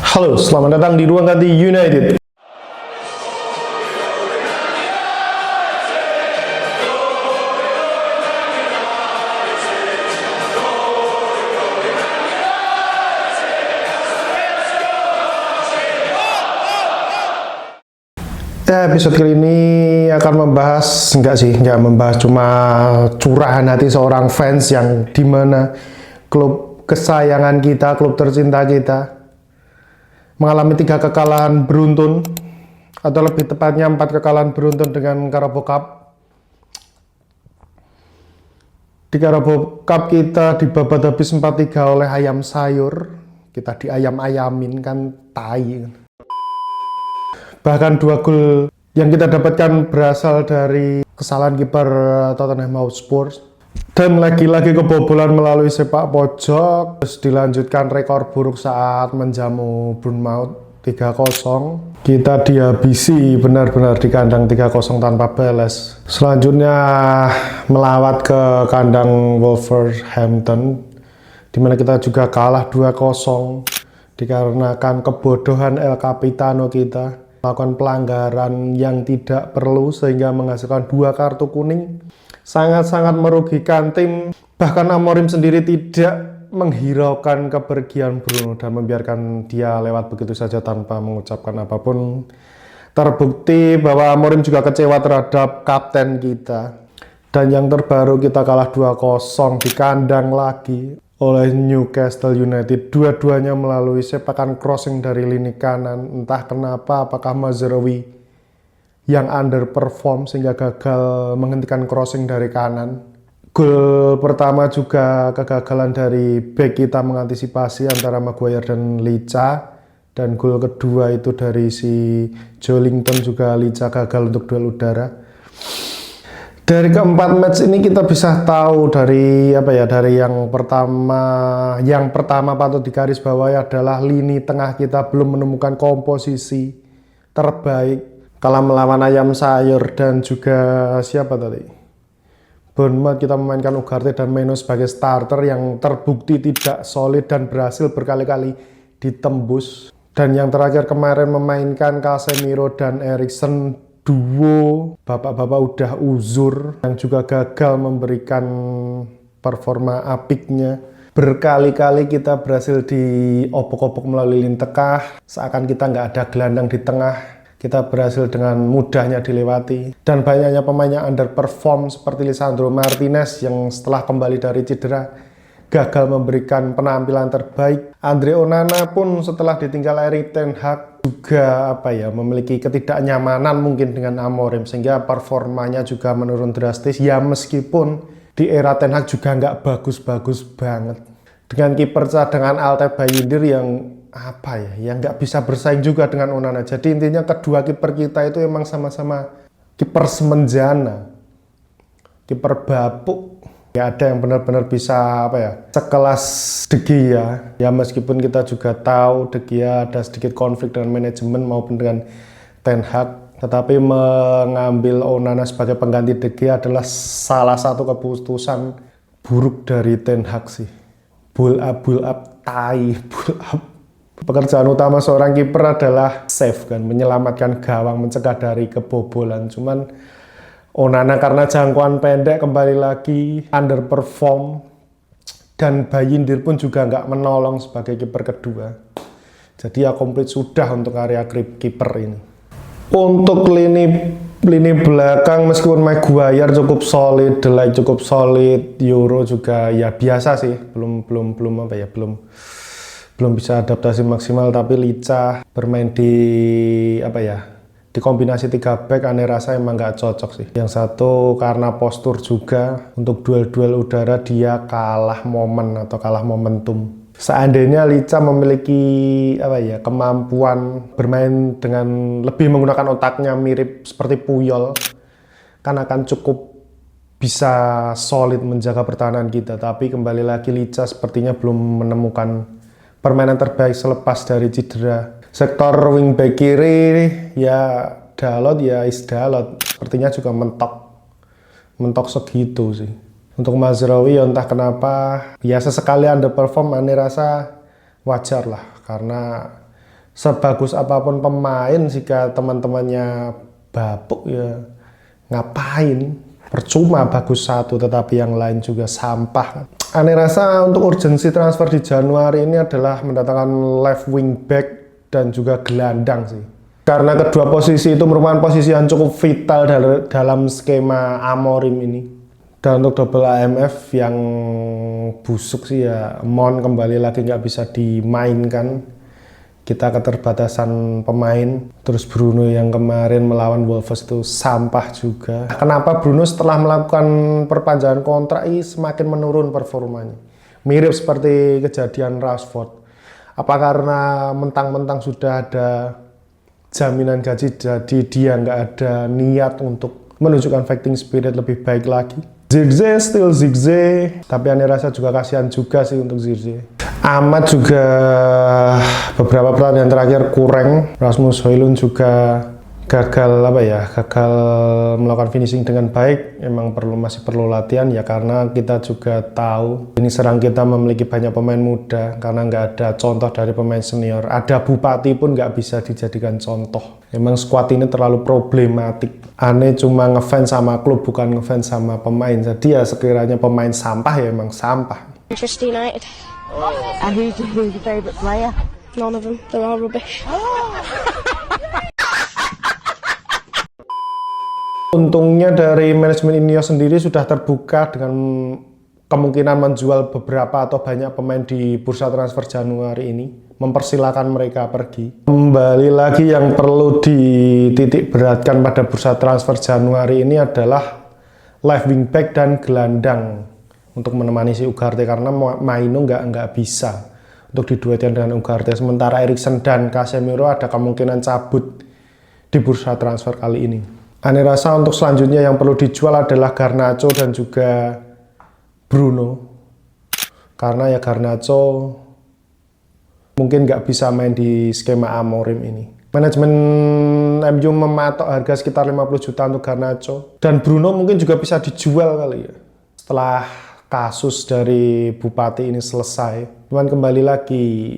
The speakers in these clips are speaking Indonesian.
Halo, selamat datang di Ruang Ganti United. Episode kali ini akan membahas, enggak membahas, cuma curahan hati seorang fans yang dimana klub kesayangan kita, klub tercinta kita mengalami 3 kekalahan beruntun, atau lebih tepatnya 4 kekalahan beruntun dengan Carabao Cup. Di Carabao Cup kita dibabat habis 4-3 oleh ayam sayur. Kita diayam-ayamin kan, tai. Bahkan 2 gol yang kita dapatkan berasal dari kesalahan kiper Tottenham Hotspur. Dan lagi-lagi kebobolan melalui sepak pojok. Terus dilanjutkan rekor buruk saat menjamu Bournemouth 3-0. Kita dihabisi benar-benar di kandang 3-0 tanpa balas. Selanjutnya melawat ke kandang Wolverhampton, di mana kita juga kalah 2-0 dikarenakan kebodohan El Capitano kita melakukan pelanggaran yang tidak perlu sehingga menghasilkan 2 kartu kuning. Sangat-sangat merugikan tim. Bahkan Amorim sendiri tidak menghiraukan kepergian Bruno dan membiarkan dia lewat begitu saja tanpa mengucapkan apapun. Terbukti bahwa Amorim juga kecewa terhadap kapten kita. Dan yang terbaru, kita kalah 2-0 di kandang lagi oleh Newcastle United, dua-duanya melalui sepakan crossing dari lini kanan. Entah kenapa, apakah Mazraoui yang underperform sehingga gagal menghentikan crossing dari kanan. Gol pertama juga kegagalan dari bek kita mengantisipasi antara Maguire dan Licha, dan gol kedua itu dari si Joelinton juga Licha gagal untuk duel udara. Dari keempat match ini kita bisa tahu dari dari yang pertama patut digarisbawahi adalah lini tengah kita belum menemukan komposisi terbaik. Kalah melawan ayam sayur dan juga siapa tadi? Bournemouth, kita memainkan Ugarte dan Meno sebagai starter yang terbukti tidak solid dan berhasil berkali-kali ditembus. Dan yang terakhir kemarin memainkan Casemiro dan Eriksen, duo bapak-bapak udah uzur yang juga gagal memberikan performa apiknya. Berkali-kali kita berhasil diobok-obok melalui lini tengah, seakan kita nggak ada gelandang di tengah. Kita berhasil dengan mudahnya dilewati. Dan banyaknya pemain yang underperform seperti Lisandro Martinez yang setelah kembali dari cedera gagal memberikan penampilan terbaik. Andre Onana pun setelah ditinggal Erik ten Hag juga memiliki ketidaknyamanan mungkin dengan Amorim sehingga performanya juga menurun drastis. Ya meskipun di era ten Hag juga nggak bagus-bagus banget. Dengan kiper cadangan Altay Bayindir yang yang nggak bisa bersaing juga dengan Onana. Jadi intinya kedua kiper kita itu emang sama-sama kiper semenjana, kiper bapuk. Ya ada yang benar-benar bisa sekelas De Gea. Ya meskipun kita juga tahu De Gea ada sedikit konflik dengan manajemen maupun dengan ten Hag, tetapi mengambil Onana sebagai pengganti De Gea adalah salah satu keputusan buruk dari ten Hag sih. Bull up, tai, bull up. Pekerjaan utama seorang kiper adalah save kan, menyelamatkan gawang, mencegah dari kebobolan. Cuman Onana karena jangkauan pendek kembali lagi underperform, dan Bayindir pun juga nggak menolong sebagai kiper kedua. Jadi ya komplit sudah untuk area kiper ini. Untuk lini belakang meskipun Maguire cukup solid, De Ligt cukup solid, Euro juga ya biasa sih, belum bisa adaptasi maksimal. Tapi Licha bermain di di kombinasi 3 back aneh rasa emang nggak cocok sih. Yang satu karena postur juga, untuk duel-duel udara dia kalah momen atau kalah momentum. Seandainya Licha memiliki kemampuan bermain dengan lebih menggunakan otaknya mirip seperti Puyol, kan akan cukup bisa solid menjaga pertahanan kita. Tapi kembali lagi Licha sepertinya belum menemukan permainan terbaik selepas dari cedera. Sektor wingback kiri ya Dalot ya Dalot, sepertinya juga mentok segitu sih. Untuk Mazraoui ya entah kenapa ya sesekali underperform, aneh rasa wajar lah karena sebagus apapun pemain, jika teman-temannya bapuk ya ngapain, percuma bagus satu tetapi yang lain juga sampah. Aneh rasa untuk urgensi transfer di Januari ini adalah mendatangkan left wing back dan juga gelandang sih, karena kedua posisi itu merupakan posisi yang cukup vital dalam skema Amorim ini. Dan untuk double AMF yang busuk sih ya, Mon kembali lagi nggak bisa dimainkan, kita keterbatasan pemain. Terus Bruno yang kemarin melawan Wolves itu sampah juga. Kenapa Bruno setelah melakukan perpanjangan kontrak ini semakin menurun performanya? Mirip seperti kejadian Rashford. Apa karena mentang-mentang sudah ada jaminan gaji, jadi dia nggak ada niat untuk menunjukkan fighting spirit lebih baik lagi? Zirkzee still Zirkzee, tapi aneh rasa juga kasihan juga sih untuk Zirkzee. Ahmad juga beberapa pertandingan terakhir kurang. Rasmus Højlund juga gagal melakukan finishing dengan baik. Emang masih perlu latihan ya, karena kita juga tahu ini serang kita memiliki banyak pemain muda karena nggak ada contoh dari pemain senior. Ada Bupati pun nggak bisa dijadikan contoh. Emang skuad ini terlalu problematik. Aneh cuma ngefans sama klub, bukan ngefans sama pemain. Jadi ya sekiranya pemain sampah ya emang sampah. Manchester United. And who's your favourite player? None of them. They're all rubbish. Untungnya dari manajemen Ineos sendiri sudah terbuka dengan kemungkinan menjual beberapa atau banyak pemain di bursa transfer Januari ini, mempersilahkan mereka pergi. Kembali lagi yang perlu dititik beratkan pada bursa transfer Januari ini adalah left wing back dan gelandang untuk menemani si Ugarte, karena Maino nggak bisa untuk diduetkan dengan Ugarte. Sementara Eriksen dan Casemiro ada kemungkinan cabut di bursa transfer kali ini. Aneh rasa untuk selanjutnya yang perlu dijual adalah Garnacho dan juga Bruno, karena ya Garnacho mungkin nggak bisa main di skema Amorim ini. Manajemen MU mematok harga sekitar 50 juta untuk Garnacho, dan Bruno mungkin juga bisa dijual kali ya setelah kasus dari Bupati ini selesai. Cuman kembali lagi,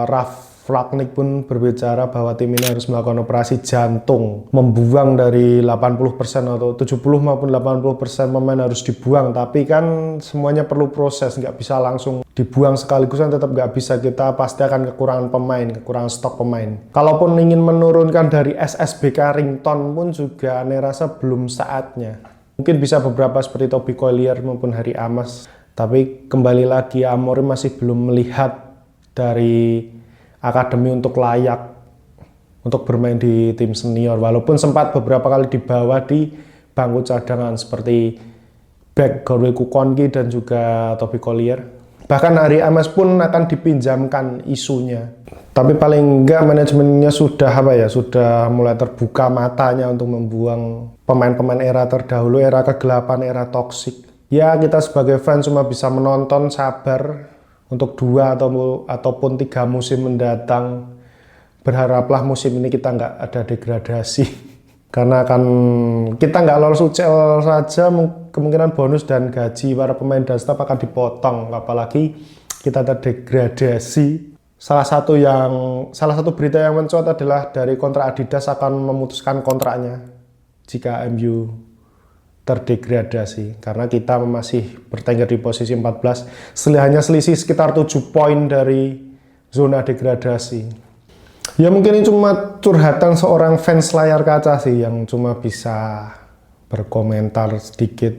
Ralf Rangnick pun berbicara bahwa tim ini harus melakukan operasi jantung, membuang dari 80% atau 70 maupun 80% pemain harus dibuang. Tapi kan semuanya perlu proses, nggak bisa langsung dibuang sekaligus, kan tetap nggak bisa, kita pasti akan kekurangan pemain, kekurangan stok pemain. Kalaupun ingin menurunkan dari SSB Carrington pun juga aneh rasa belum saatnya. Mungkin bisa beberapa seperti Toby Collier maupun Harry Amos. Tapi kembali lagi, Amorim masih belum melihat dari akademi untuk layak untuk bermain di tim senior, walaupun sempat beberapa kali dibawa di bangku cadangan seperti back Gorwe Kukongi dan juga Toby Collier. Bahkan Harry Amos pun akan dipinjamkan isunya. Tapi paling enggak manajemennya sudah sudah mulai terbuka matanya untuk membuang pemain-pemain era terdahulu, era kegelapan, era toksik. Ya, kita sebagai fans cuma bisa menonton, sabar untuk 2 ataupun 3 musim mendatang. Berharaplah musim ini kita nggak ada degradasi. Karena kita nggak lolos UCL saja, kemungkinan bonus dan gaji para pemain dan staf akan dipotong. Apalagi kita terdegradasi. Salah satu berita yang mencuat adalah dari kontrak Adidas akan memutuskan kontraknya jika MU terdegradasi, karena kita masih bertengger di posisi 14, hanya selisih sekitar 7 poin dari zona degradasi. Ya mungkin ini cuma curhatan seorang fans layar kaca sih, yang cuma bisa berkomentar sedikit,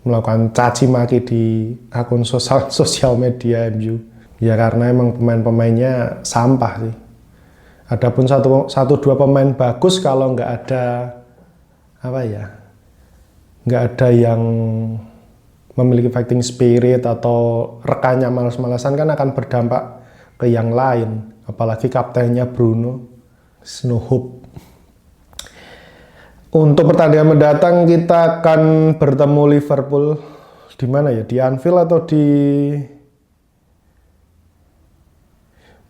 melakukan caci maki di akun sosial media MU. Ya karena emang pemain-pemainnya sampah sih. Adapun satu dua pemain bagus, kalau nggak ada nggak ada yang memiliki fighting spirit atau rekannya malas-malasan, kan akan berdampak ke yang lain. Apalagi kaptennya Bruno, no hope. Untuk pertandingan mendatang kita akan bertemu Liverpool di mana ya? Di Anfield atau di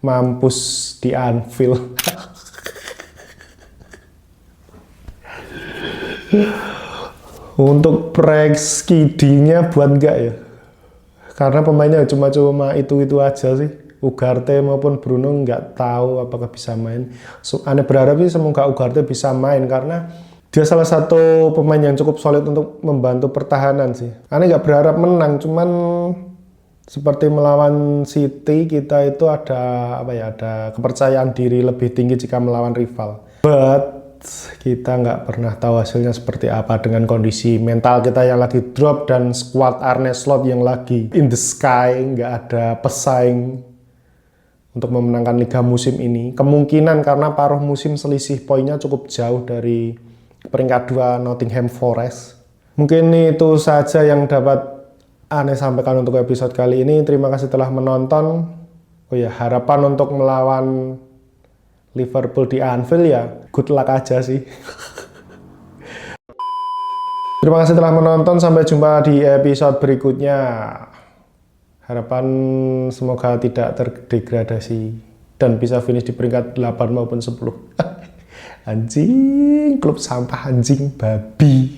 mampus di Anfield? Untuk proyeksi nya buat enggak ya? Karena pemainnya cuma itu aja sih. Ugarte maupun Bruno nggak tahu apakah bisa main. Ane berharap sih semoga Ugarte bisa main karena dia salah satu pemain yang cukup solid untuk membantu pertahanan sih. Ane nggak berharap menang, cuman seperti melawan City kita itu ada apa ya, ada kepercayaan diri lebih tinggi jika melawan rival. But kita nggak pernah tahu hasilnya seperti apa dengan kondisi mental kita yang lagi drop dan squad Arne Slot yang lagi in the sky, nggak ada pesaing untuk memenangkan liga musim ini. Kemungkinan karena paruh musim selisih poinnya cukup jauh dari peringkat 2 Nottingham Forest. Mungkin itu saja yang dapat Ane sampaikan untuk episode kali ini. Terima kasih telah menonton. Oh ya, harapan untuk melawan Liverpool di Anfield ya good luck aja sih. Terima kasih telah menonton. Sampai jumpa di episode berikutnya. Harapan semoga tidak terdegradasi dan bisa finish di peringkat 8 maupun 10. Anjing, klub sampah anjing babi.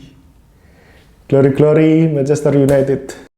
Glory glory Manchester United.